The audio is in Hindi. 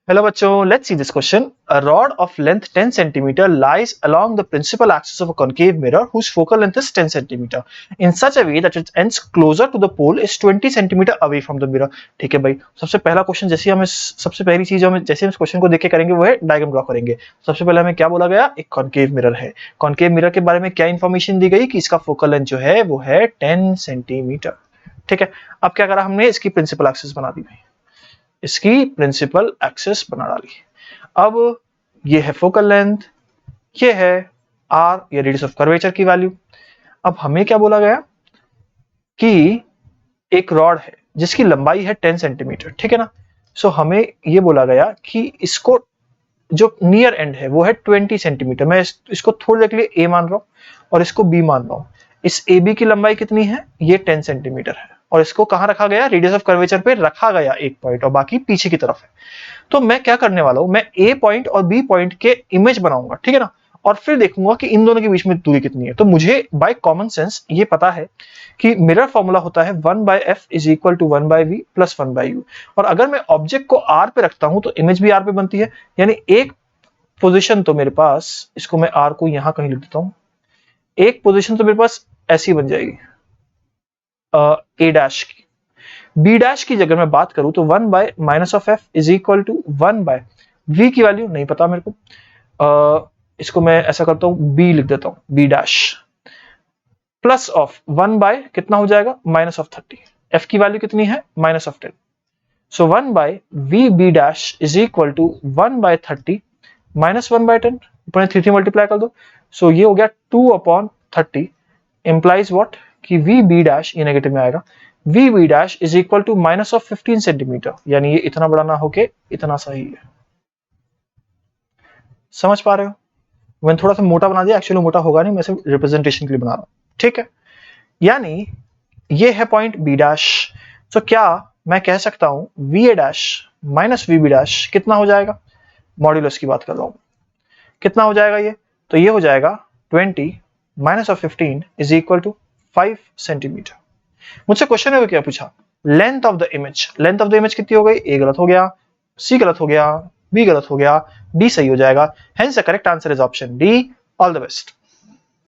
Hello बच्चों, let's see this question. A rod of length 10 centimeter lies along the principal axis of a concave mirror whose focal length is 10 centimeter in such a way that its ends closer to the pole is 20 centimeter away from the mirror. ठीक है भाई, सबसे पहला क्वेश्चन सबसे पहली चीज हम जैसे हम इस क्वेश्चन को देख के करेंगे वो है डायग्राम ड्रॉ करेंगे। सबसे पहले हमें क्या बोला गया, एक कॉन्केव मिरर है। कॉन्केव मिरर के बारे में क्या इन्फॉर्मेशन दी गई कि इसका फोकल लेंथ जो है वो है 10 सेंटीमीटर। ठीक है, अब क्या करा हमने, इसकी प्रिंसिपल एक्सिस बना दी भाई, इसकी प्रिंसिपल एक्सिस बना डाली। अब ये है फोकल लेंथ, ये है आर, ये रेडियस ऑफ कर्वेचर की वैल्यू। अब हमें क्या बोला गया कि एक रॉड है जिसकी लंबाई है 10 सेंटीमीटर, ठीक है ना। सो हमें ये बोला गया कि इसको जो नियर एंड है वो है 20 सेंटीमीटर। मैं इसको थोड़ी देर के लिए ए मान रहा हूं और इसको बी मान रहा हूं। इस ए बी की लंबाई कितनी है, ये 10 सेंटीमीटर है और इसको कहां रखा गया, रेडियस ऑफ कर्वेचर पे रखा गया एक पॉइंट और बाकी पीछे की तरफ है। तो मैं क्या करने वाला हूं, मैं ए पॉइंट और बी पॉइंट के इमेज बनाऊंगा, ठीक है ना, और फिर देखूंगा कि इन दोनों के बीच में दूरी कितनी है। तो मुझे बाय कॉमन सेंस ये पता है कि मिरर फॉर्मूला होता है 1/f is equal to 1/v plus 1/u। और अगर मैं ऑब्जेक्ट को r पे रखता हूं तो इमेज भी r पे बनती है, यानी एक पोजीशन तो मेरे पास, इसको मैं r को यहां कहीं लिख देता हूं, एक पोजीशन तो मेरे पास ऐसी बन जाएगी ए डैश की। बी डैश की जगह मैं बात करूं तो 1 by minus of F is equal to 1 by V की वैल्यू नहीं पता मेरे को, इसको मैं ऐसा करता हूं बी लिख देता हूं, B dash plus of 1 by कितना हो जाएगा, माइनस ऑफ 30। एफ की वैल्यू कितनी है, minus of 10। So 1 by V B dash is equal to 1 by 30 minus 1 by 10, ऊपर 3 मल्टीप्लाई कर दो। सो ये हो गया 2/30 इंप्लाइज व्हाट कि वी बी डैश, ये नेगेटिव में आएगा, V B dash is equal to minus of 15 centimetre, यानी ये इतना बड़ा ना होके इतना सा ही है। समझ पा रहे हो, मैंने थोड़ा सा मोटा बना दिया, एक्चुअली मोटा होगा नहीं, मैं सिर्फ रिप्रेजेंटेशन के लिए बना रहा हूं, ठीक है। यानी ये है पॉइंट बी डैश। तो क्या मैं कह सकता हूं V A dash minus V B dash कितना हो जाएगा, मॉड्यूलस की बात कर रहा हूं, कितना हो जाएगा ये, तो ये हो जाएगा 20 minus of 15 is equal to 5 centimetre. मुझसे क्वेश्चन है क्या पूछा, length of the image, length of the image कितनी हो गई, ए गलत हो गया, सी गलत हो गया, बी गलत हो गया, डी सही हो जाएगा। Hence the correct answer is option D. All the best.